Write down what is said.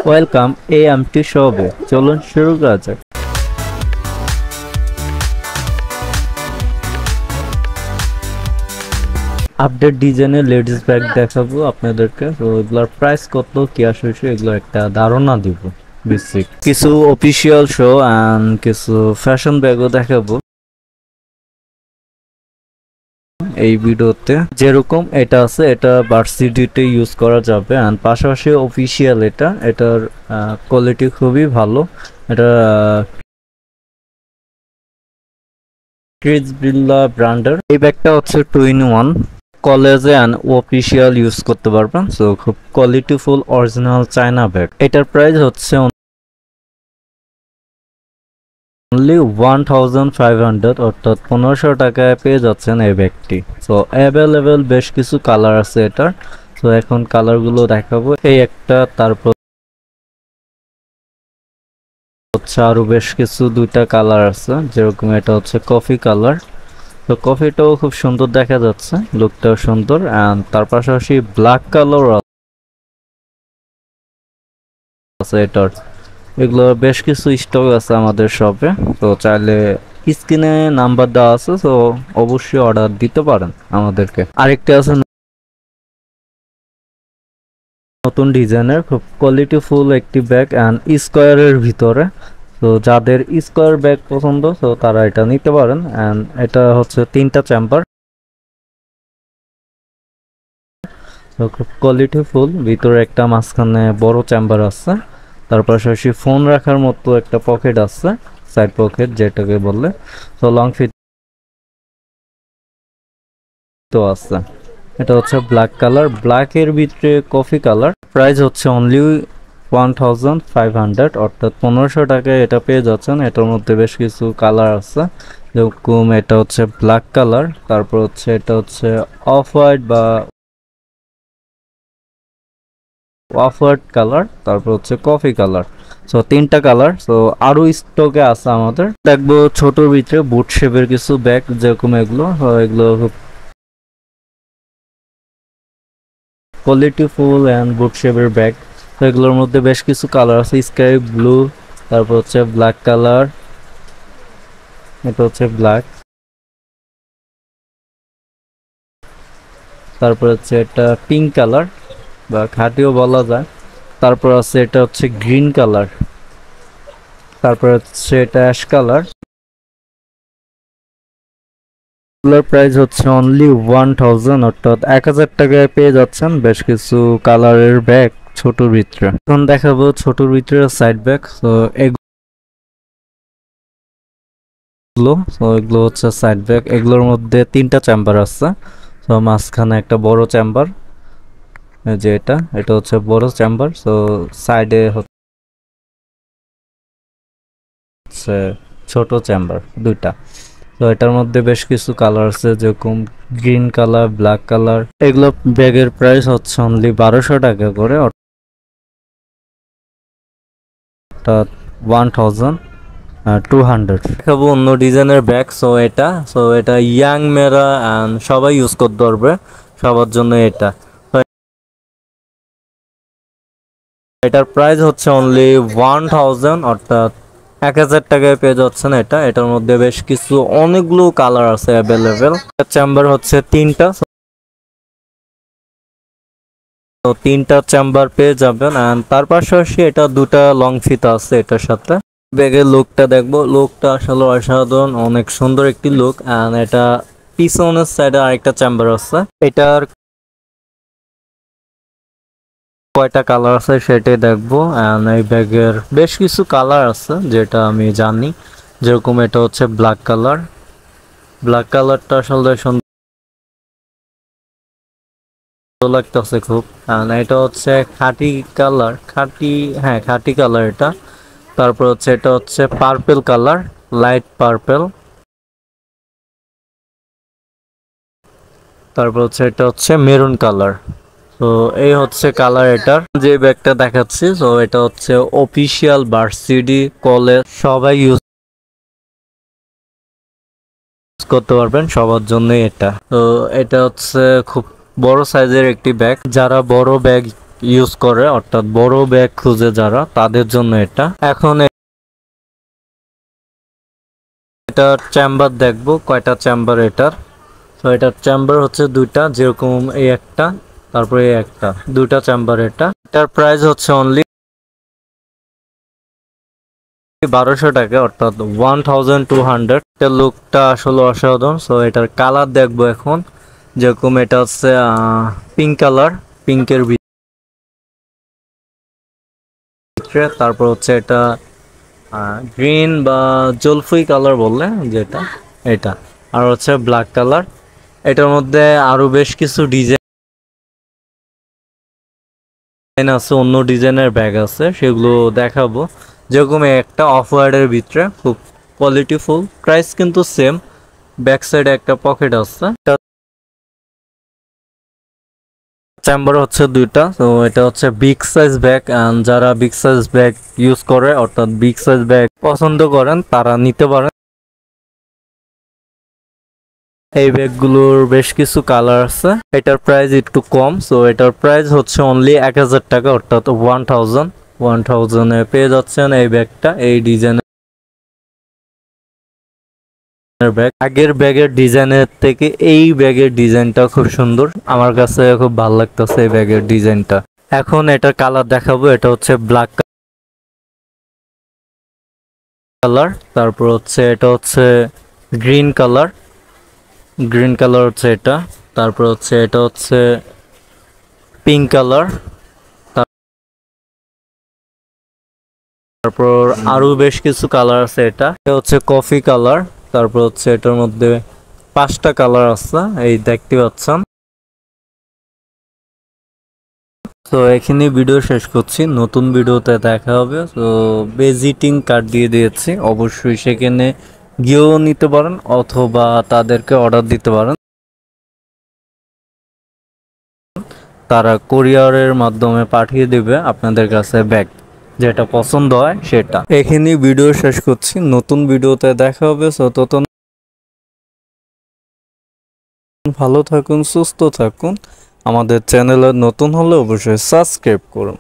Welcome AMT শপে, চলুন শুরু করা যাক। আপডেট ডিজাইনের লেডিস ব্যাগ দেখাবো আপনাদেরকে। তো এগুলোর প্রাইস কত, কি আসে এগুলো একটা ধারণা দিব। বেসিক কিছু অফিসিয়াল শো অ্যান্ড কিছু ফ্যাশন ব্যাগও দেখাবো এই ভিডিওতে। যেরকম এটা আছে, এটা ভার্সিটিতে ইউজ করা যাবে, অ্যান্ড পাশাপাশি অফিসিয়াল এটার কোয়ালিটি খুবই ভালো। এটা ক্রিস বিল্লা ব্র্যান্ডের। এই ব্যাগটা হচ্ছে 2-in-1, কলেজে অ্যান্ড অফিসিয়াল ইউজ করতে পারবেন। সো খুব কোয়ালিটিফুল অরিজিনাল চায়না ব্যাগ। এটার প্রাইস হচ্ছে অনলি 1500, অর্থাৎ 1500 টাকায় পেয়ে যাচ্ছেন এই ব্যাগটি। সো অ্যাভেলেবেল বেশ কিছু কালার আছে এটার। তো এখন কালারগুলো দেখাবো। এই একটা, তারপর হচ্ছে আরো বেশ কিছু দুইটা কালার আছে, যেরকম এটা হচ্ছে কফি কালার। তো কফিটাও খুব সুন্দর দেখা যাচ্ছে, লুকটাও সুন্দর। অ্যান্ড তার পাশাপাশি ব্ল্যাক কালার আছে এটার। এগুলো বেশ কিছু স্টক আছে আমাদের শপে। তো চাইলে স্ক্রিনে নাম্বার দেওয়া আছে, তো অবশ্যই অর্ডার দিতে পারেন আমাদেরকে। আরেকটা আছে নতুন ডিজাইনের, খুব কোয়ালিটিফুল একটি ব্যাগ অ্যান্ড স্কোয়ারের ভিতরে। তো যাদের স্কোয়ার ব্যাগ পছন্দ, তো তারা এটা নিতে পারেন। অ্যান্ড এটা হচ্ছে 3টা চেম্বার, তো খুব কোয়ালিটিফুল। ভিতরে একটা মাঝখানে বড় চেম্বার আছে, তার পাশাপাশি ফোন রাখার মতো একটা পকেট আছে, সাইড পকেট যেটাকে বললে। তো লং ফিট তো আছে। এটা হচ্ছে ব্ল্যাক কালার, ব্ল্যাকের ভিতরে কফি কালার। প্রাইস হচ্ছে অনলি 1500, অর্থাৎ 1500 টাকায় এটা পেয়ে যাচ্ছেন। এটার মধ্যে বেশ কিছু কালার আছে, যেরকম এটা হচ্ছে ব্ল্যাক কালার, তারপর হচ্ছে এটা হচ্ছে অফ হোয়াইট বা অফ হোয়াইট কালার, তারপর হচ্ছে কফি কালার। সো 3টা কালার। সো আরো স্টকে আছে আমাদের। দেখবো ছোটর ভিতরে বুট শেপের কিছু ব্যাগ, যেরকম এগুলো এগুলো খুব কোয়ালিটিফুল অ্যান্ড বুট শেপের ব্যাগ। তো এগুলোর মধ্যে বেশ কিছু কালার আছে, স্কাই ব্লু, তারপর হচ্ছে ব্ল্যাক কালার, এটা হচ্ছে ব্ল্যাক, তারপর হচ্ছে এটা পিঙ্ক কালার বা খাটিও বলা যায়। তারপর আছে এটা হচ্ছে গ্রিন কালার, তারপর হচ্ছে এটা অ্যাশ কালার। এগুলোর প্রাইস হচ্ছে অনলি 1000, অর্থাৎ 1000 টাকায় পেয়ে যাচ্ছেন বেশ কিছু কালারের ব্যাগ ছোটর ভিতরে। এখন দেখাবো ছোটর ভিতরে সাইড ব্যাগ। তো এগুলো হচ্ছে সাইড ব্যাগ। এগুলোর মধ্যে 3টা চেম্বার আছে। তো মাঝখানে একটা বড় চেম্বার, যে এটা হচ্ছে বড় চেম্বার। তো সাইডে হচ্ছে ছোট চেম্বার, দুইটা। তো এটার মধ্যে বেশ কিছু কালার আছে, যেরকম গ্রিন কালার, ব্ল্যাক কালার। এগুলো ব্যাগের প্রাইস হচ্ছে অনলি 1200 টাকা করে, অর্থাৎ 1200। দেখাবো অন্য ডিজাইনের ব্যাগ। সো এটা ইয়াং মেয়েরা অ্যান্ড সবাই ইউজ করতে পারবে, সবার জন্য এটা। তো এটার প্রাইস হচ্ছে অনলি 1000, অর্থাৎ 1000 টাকায় পেয়ে যাচ্ছেন এটা। এটার মধ্যে বেশ কিছু অনেকগুলো কালার আছে অ্যাভেলেবেল। চেম্বার হচ্ছে 3টা, তো 3টা চেম্বার পেয়ে যাবেন। অ্যান্ড তার পাশাপাশি এটা 2টা লং ফিতা আছে এটার সাথে। ব্যাগের লুকটা দেখবো, লুকটা আসলে অসাধারণ, অনেক সুন্দর একটি লুক। অ্যান্ড এটা পিছনের সাইডে আরেকটা চেম্বার আছে। এটার কয়টা কালার আছে সেটাই দেখবো। অ্যান্ড এই ব্যাগের বেশ কিছু কালার আছে যেটা আমি জানি, যেরকম এটা হচ্ছে ব্ল্যাক কালার। ব্ল্যাক কালারটা আসলে সুন্দর লাগতেছে খুব। অ্যান্ড এটা হচ্ছে খাটি কালার, হ্যাঁ খাটি কালার এটা। তারপর হচ্ছে এটা হচ্ছে পার্পেল কালার, লাইট পার্পেল। তারপর হচ্ছে এটা হচ্ছে মেরুন কালার। তো এই হচ্ছে কালার এটার। যে ব্যাগটা দেখাচ্ছি, তো এটা হচ্ছে অফিসিয়াল ভার্সিটি, কলেজ সবাই ইউজ করতে পারবেন, সবার জন্য এটা। তো এটা হচ্ছে খুব বড় সাইজের একটি ব্যাগ। যারা বড় ব্যাগ ইউজ করে, অর্থাৎ বড় ব্যাগ খুঁজে যারা, তাদের জন্য এটা। এখন এটার চেম্বার দেখবো কয়টা চেম্বার এটার। তো এটার চেম্বার হচ্ছে দুইটা, যেরকম এই একটা তারপরে এই একটা, দুইটা চেম্বার। এটার প্রাইস হচ্ছে অনলি 1200 টাকা, অর্থাৎ 1200। এটার লুকটা আসলে অসাধারণ। সো এটার কালার দেখবো এখন, যেরকম এটা হচ্ছে পিঙ্ক কালার, পিঙ্কের ভিতরে। তারপর হচ্ছে এটা গ্রিন বা জলফুই কালার বললে যেটা, এটা। আর হচ্ছে ব্ল্যাক কালার। এটার মধ্যে আরো বেশ কিছু ডিজাইন আছে, অন্য ডিজাইনের ব্যাগ আছে, সেগুলো দেখাবো। যেরকম একটা অফ হোয়াইটের ভিতরে, খুব কোয়ালিটিফুল, প্রাইস কিন্তু সেম। ব্যাক সাইডে একটা পকেট আছে। চেম্বার হচ্ছে দুইটা। তো এটা হচ্ছে বিগ সাইজ ব্যাগ, যারা বিগ সাইজ ব্যাগ ইউজ করে, অর্থাৎ বিগ সাইজ ব্যাগ পছন্দ করেন, তারা নিতে পারেন। এই ব্যাগগুলোর বেশ কিছু কালার আছে। এটার প্রাইস একটু কম। সো এটার প্রাইস হচ্ছে অনলি 1000 টাকা, অর্থাৎ 1000 পেয়ে যাচ্ছেন এই ব্যাগটা, এই ডিজাইনের ব্যাগ। আগের ব্যাগের ডিজাইনের থেকে এই ব্যাগের ডিজাইনটা খুব সুন্দর, আমার কাছে খুব ভালো লাগতেছে এই ব্যাগের ডিজাইনটা। এখন এটার কালার দেখাবো। এটা হচ্ছে ব্ল্যাক কালার, তারপর হচ্ছে এটা হচ্ছে গ্রিন কালার, গ্রিন কালার হচ্ছে এটা। তারপর হচ্ছে এটা হচ্ছে পিঙ্ক কালার। তারপর আরো বেশ কিছু কালার আছে। এটা হচ্ছে কফি কালার। তারপর হচ্ছে এটার মধ্যে 5টা কালার আছে, এই দেখতে পাচ্ছেন। তো এখানে ভিডিও শেষ করছি, নতুন ভিডিওতে দেখা হবে। তো ভিজিটিং কার্ড দিয়ে দিয়েছি, অবশ্যই সেখানে গিয়েও নিতে পারেন অথবা তাদেরকে অর্ডার দিতে পারেন, তারা কোরিয়ারের মাধ্যমে পাঠিয়ে দিবে আপনাদের কাছে ব্যাগ, যেটা পছন্দ হয় সেটা। এখানে ভিডিও শেষ করছি, নতুন ভিডিওতে দেখা হবে। সো ততক্ষণ ভালো থাকুন, সুস্থ থাকুন। আমাদের চ্যানেলে নতুন হলে অবশ্যই সাবস্ক্রাইব করুন।